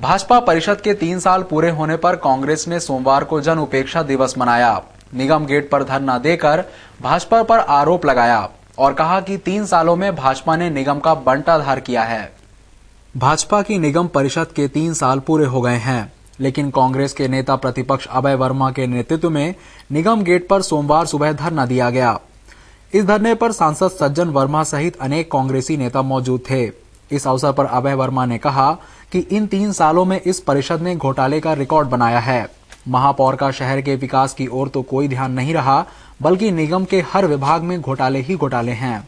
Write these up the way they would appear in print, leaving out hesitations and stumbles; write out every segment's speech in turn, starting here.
भाजपा परिषद के 3 साल पूरे होने पर कांग्रेस ने सोमवार को जन उपेक्षा दिवस मनाया। निगम गेट पर धरना देकर भाजपा पर आरोप लगाया और कहा कि 3 सालों में भाजपा ने निगम का बंटाधार किया है। भाजपा की निगम परिषद के 3 साल पूरे हो गए हैं, लेकिन कांग्रेस के नेता प्रतिपक्ष अभय वर्मा के नेतृत्व में निगम गेट पर सोमवार सुबह धरना दिया गया। इस धरने पर सांसद सज्जन वर्मा सहित अनेक कांग्रेसी नेता मौजूद थे। इस अवसर पर अभय वर्मा ने कहा कि इन 3 सालों में इस परिषद ने घोटाले का रिकॉर्ड बनाया है। महापौर का शहर के विकास की ओर तो कोई ध्यान नहीं रहा, बल्कि निगम के हर विभाग में घोटाले ही घोटाले हैं।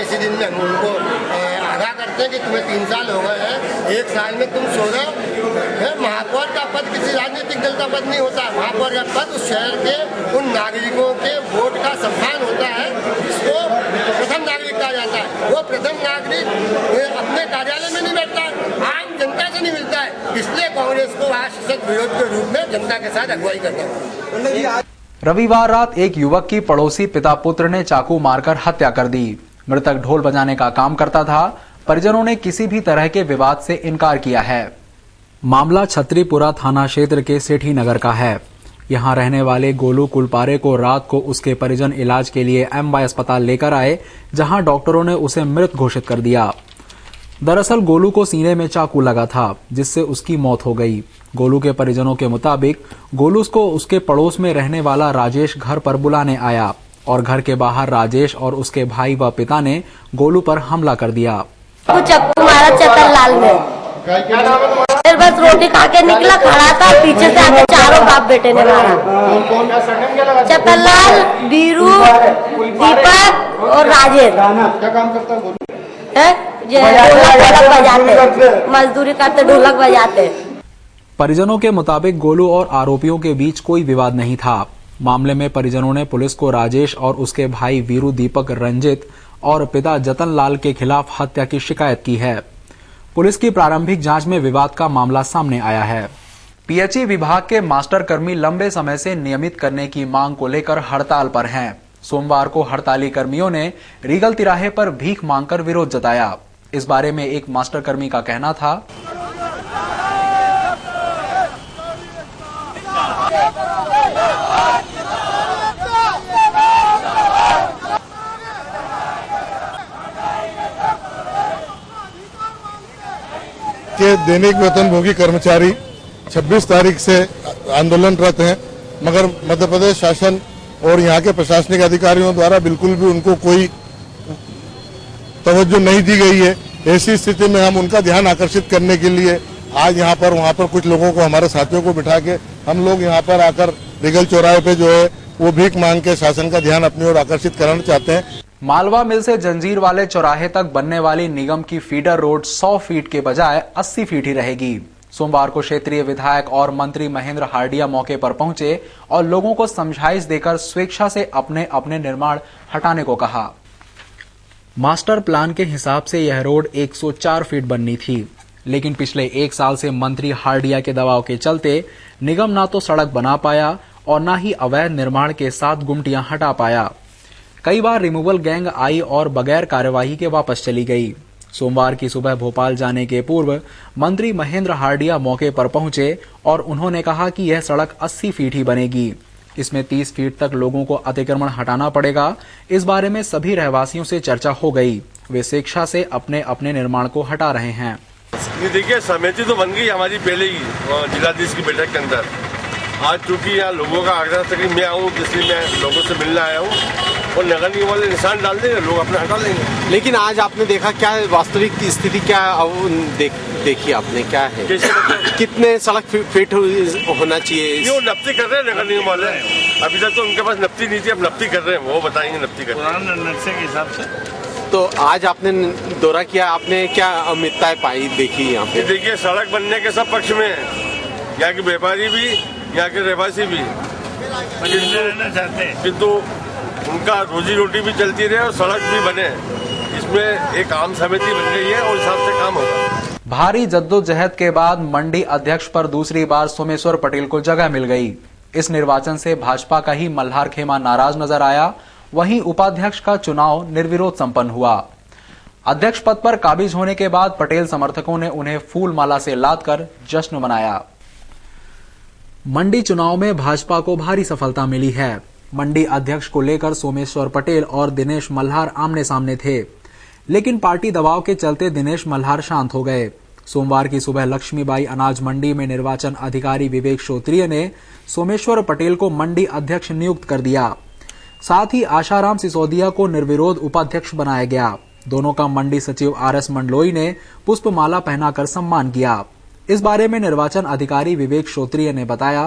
इसी दिन में हम उनको आगाह करते हैं कि तुम्हें 3 साल हो गए हैं, 1 साल में तुम 16 महापौर का पद किसी राजनीतिक दल का पद नहीं होता। महापौर का पद उस शहर के उन नागरिकों के वोट का सम्मान होता है जिसको प्रथम नागरिक कहा जाता है। वो प्रथम नागरिक अपने कार्यालय में नहीं बैठता, आम जनता से नहीं मिलता है। इसलिए कांग्रेस को आज सशक्त विरोध के रूप में जनता के साथ अगुवाई करता है। रविवार रात एक युवक की पड़ोसी पिता पुत्र ने चाकू मारकर हत्या कर दी। मृतक ढोल बजाने का काम करता था। परिजनों ने किसी भी तरह के विवाद से इनकार किया है। मामला छतरीपुरा थाना क्षेत्र के सेठी नगर का है। यहां रहने वाले गोलू कुलपारे को रात को उसके परिजन इलाज के लिए एमवाई अस्पताल लेकर आए, जहां डॉक्टरों ने उसे मृत घोषित कर दिया। दरअसल गोलू को सीने में चाकू लगा था, जिससे उसकी मौत हो गई। गोलू के परिजनों के मुताबिक गोलू को उसके पड़ोस में रहने वाला राजेश घर पर बुलाने आया और घर के बाहर राजेश और उसके भाई व पिता ने गोलू पर हमला कर दिया। चाकू मारा चतरलाल में, फिर बस रोटी खा के निकला, खड़ा था, पीछे से आके चारों बाप बेटे ने मारा। चतरलाल, बीरू, दीपक और राजेश। क्या काम करता है? ढोलक बजाते, मजदूरी करते, ढोलक बजाते। परिजनों के मुताबिक गोलू और आरोपियों के बीच कोई विवाद नहीं था। मामले में परिजनों ने पुलिस को राजेश और उसके भाई वीरू, दीपक, रंजित और पिता जतन लाल के खिलाफ हत्या की शिकायत की है। पुलिस की प्रारंभिक जांच में विवाद का मामला सामने आया है। पीएचई विभाग के मास्टर कर्मी लंबे समय से नियमित करने की मांग को लेकर हड़ताल पर हैं। सोमवार को हड़ताली कर्मियों ने रीगल तिराहे पर भीख मांगकर विरोध जताया। इस बारे में एक मास्टर कर्मी का कहना था, के दैनिक वेतनभोगी कर्मचारी 26 तारीख से आंदोलनरत हैं, मगर मध्य प्रदेश शासन और यहाँ के प्रशासनिक अधिकारियों द्वारा बिल्कुल भी उनको कोई तवज्जो नहीं दी गई है। ऐसी स्थिति में हम उनका ध्यान आकर्षित करने के लिए आज यहाँ पर वहाँ पर कुछ लोगों को, हमारे साथियों को बिठा के हम लोग यहाँ पर आकर रीगल चौराहे पे जो है वो भीख मांग के शासन का ध्यान अपनी ओर आकर्षित कराना चाहते हैं। मालवा मिल से जंजीर वाले चौराहे तक बनने वाली निगम की फीडर रोड 100 फीट के बजाय 80 फीट ही रहेगी। सोमवार को क्षेत्रीय विधायक और मंत्री महेंद्र हार्डिया मौके पर पहुंचे और लोगों को समझाइश देकर स्वेच्छा से अपने अपने निर्माण हटाने को कहा। मास्टर प्लान के हिसाब से यह रोड 104 फीट बननी थी, लेकिन पिछले 1 साल से मंत्री हार्डिया के दबाव के चलते निगम ना तो सड़क बना पाया और न ही अवैध निर्माण के साथ गुमटियां हटा पाया। कई बार रिमूवल गैंग आई और बगैर कार्यवाही के वापस चली गई। सोमवार की सुबह भोपाल जाने के पूर्व मंत्री महेंद्र हार्डिया मौके पर पहुंचे और उन्होंने कहा कि यह सड़क 80 फीट ही बनेगी। इसमें 30 फीट तक लोगों को अतिक्रमण हटाना पड़ेगा। इस बारे में सभी रहवासियों से चर्चा हो गई। वे स्वेच्छा से अपने अपने निर्माण को हटा रहे हैं। देखिए, समिति तो बन गई हमारी पहले ही जिलाधीश की बैठक के अंदर। आज चूंकि यहाँ लोगों का आग्रह था कि मैं आऊँ, इसलिए मैं लोगों से मिलने आया हूँ। और नगर निगम वाले निशान डाल देंगे, लोग अपने हटा लेंगे। लेकिन आज आपने देखा क्या वास्तविक स्थिति क्या देखी आपने, क्या है? कितने सड़क फिट होना चाहिए? ये नफ्ती कर रहे हैं नगर निगम वाले, अभी तक तो उनके पास नफ्ती नहीं थी, अब नफ्ती कर रहे हैं, वो बताएंगे नफ्ती कर रहे हैं नक्शे के हिसाब से। तो आज आपने दौरा किया, आपने क्या अमितताएं पाई देखी यहाँ पे? देखिए सड़क बनने के सब पक्ष में है, यहाँ के व्यापारी भी, यहाँ के रहवासी भी रहना चाहते हैं, किंतु उनका रोजी रोटी भी चलती रहे और सड़क भी बने, इसमें एक आम समिति बन गई है और हिसाब से काम होगा। भारी जद्दोजहद के बाद मंडी अध्यक्ष पर दूसरी बार सोमेश्वर पटेल को जगह मिल गई। इस निर्वाचन से भाजपा का ही मल्हार खेमा नाराज नजर आया। वहीं उपाध्यक्ष का चुनाव निर्विरोध संपन्न हुआ। अध्यक्ष पद पर काबिज होने के बाद पटेल समर्थकों ने उन्हें फूल माला से लादकर जश्न मनाया। मंडी चुनाव में भाजपा को भारी सफलता मिली है। मंडी अध्यक्ष को लेकर सोमेश्वर पटेल और दिनेश मल्हार आमने सामने थे, लेकिन पार्टी दबाव के चलते दिनेश मल्हार शांत हो गए। सोमवार की सुबह लक्ष्मीबाई अनाज मंडी में निर्वाचन अधिकारी विवेक श्रोत्रिय ने सोमेश्वर पटेल को मंडी अध्यक्ष नियुक्त कर दिया। साथ ही आशाराम सिसोदिया को निर्विरोध उपाध्यक्ष बनाया गया। दोनों का मंडी सचिव आरएस मंडलोई ने पुष्पमाला पहनाकर सम्मान किया। इस बारे में निर्वाचन अधिकारी विवेक श्रोत्रिय ने बताया,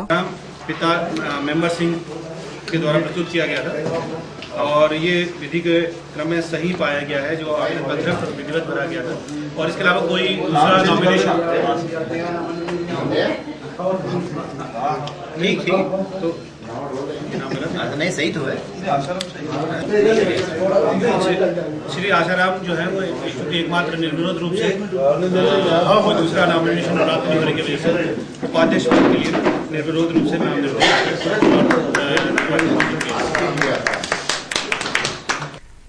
पिता मेंबर सिंह के द्वारा प्रस्तुत किया गया था और ये विधि के क्रम में सही पाया गया है, जो अध्यक्ष विधिवत भरा गया था और इसके अलावा कोई दूसरा नॉमिनेशन नहीं थी, तो नहीं सही तो है। श्री आशाराम जो है वो एकमात्र निर्विरोध रूप से कोई दूसरा नॉमिनेशन प्राप्त नहीं होने की वजह से उपाध्यक्ष पद के लिए निर्विरोध रूप से नामनिर्देशन।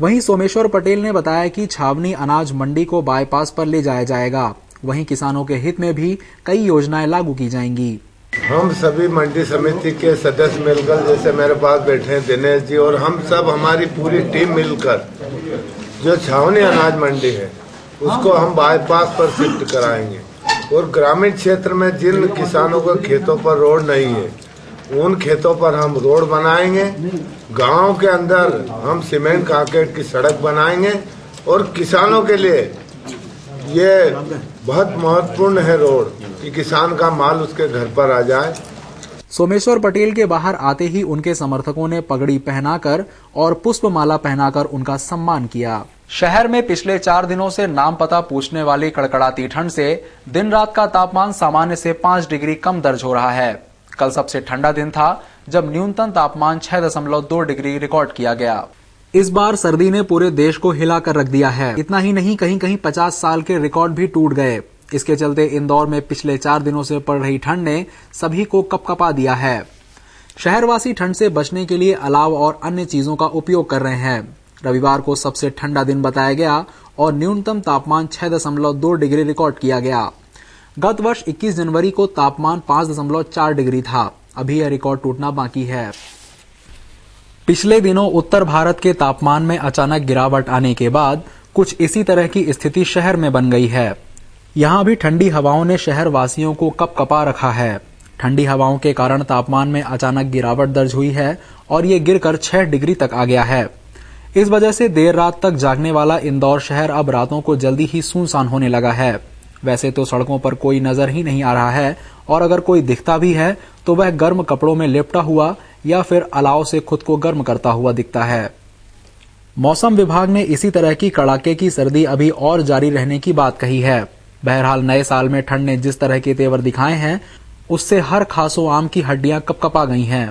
वहीं सोमेश्वर पटेल ने बताया कि छावनी अनाज मंडी को बाईपास पर ले जाया जाएगा। वहीं किसानों के हित में भी कई योजनाएं लागू की जाएंगी। हम सभी मंडी समिति के सदस्य मिलकर, जैसे मेरे पास बैठे हैं दिनेश जी, और हम सब हमारी पूरी टीम मिलकर जो छावनी अनाज मंडी है उसको हम बाईपास पर शिफ्ट कराएंगे और ग्रामीण क्षेत्र में जिन किसानों के खेतों पर रोड नहीं है उन खेतों पर हम रोड बनाएंगे। गांव के अंदर हम सीमेंट कांक्रीट की सड़क बनाएंगे और किसानों के लिए ये बहुत महत्वपूर्ण है रोड कि किसान का माल उसके घर पर आ जाए। सोमेश्वर पटेल के बाहर आते ही उनके समर्थकों ने पगड़ी पहनाकर और पुष्पमाला पहनाकर उनका सम्मान किया। शहर में पिछले 4 दिनों से नाम पता पूछने वाली कड़कड़ाती ठंड से दिन रात का तापमान सामान्य से 5 डिग्री कम दर्ज हो रहा है। कल सबसे ठंडा दिन था जब न्यूनतम तापमान 6.2 डिग्री रिकॉर्ड किया गया। इस बार सर्दी ने पूरे देश को हिला कर रख दिया है। इतना ही नहीं, कहीं कहीं 50 साल के रिकॉर्ड भी टूट गए। इसके चलते इंदौर में पिछले 4 दिनों से पड़ रही ठंड ने सभी को कपकपा दिया है। शहरवासी ठंड से बचने के लिए अलाव और अन्य चीजों का उपयोग कर रहे हैं। रविवार को सबसे ठंडा दिन बताया गया और न्यूनतम तापमान 6.2 डिग्री रिकॉर्ड किया गया। गत वर्ष 21 जनवरी को तापमान 5.4 डिग्री था। अभी यह रिकॉर्ड टूटना बाकी है। पिछले दिनों उत्तर भारत के तापमान में अचानक गिरावट आने के बाद कुछ इसी तरह की स्थिति शहर में बन गई है। यहाँ भी ठंडी हवाओं ने शहर वासियों को कपकपा रखा है। ठंडी हवाओं के कारण तापमान में अचानक गिरावट दर्ज हुई है और ये गिरकर 6 डिग्री तक आ गया है। इस वजह से देर रात तक जागने वाला इंदौर शहर अब रातों को जल्दी ही सुनसान होने लगा है। वैसे तो सड़कों पर कोई नजर ही नहीं आ रहा है और अगर कोई दिखता भी है तो वह गर्म कपड़ों में लिपटा हुआ या फिर अलाव से खुद को गर्म करता हुआ दिखता है। मौसम विभाग ने इसी तरह की कड़ाके की सर्दी अभी और जारी रहने की बात कही है। बहरहाल नए साल में ठंड ने जिस तरह के तेवर दिखाए हैं उससे हर खासो आम की हड्डियां कपकपा गई हैं।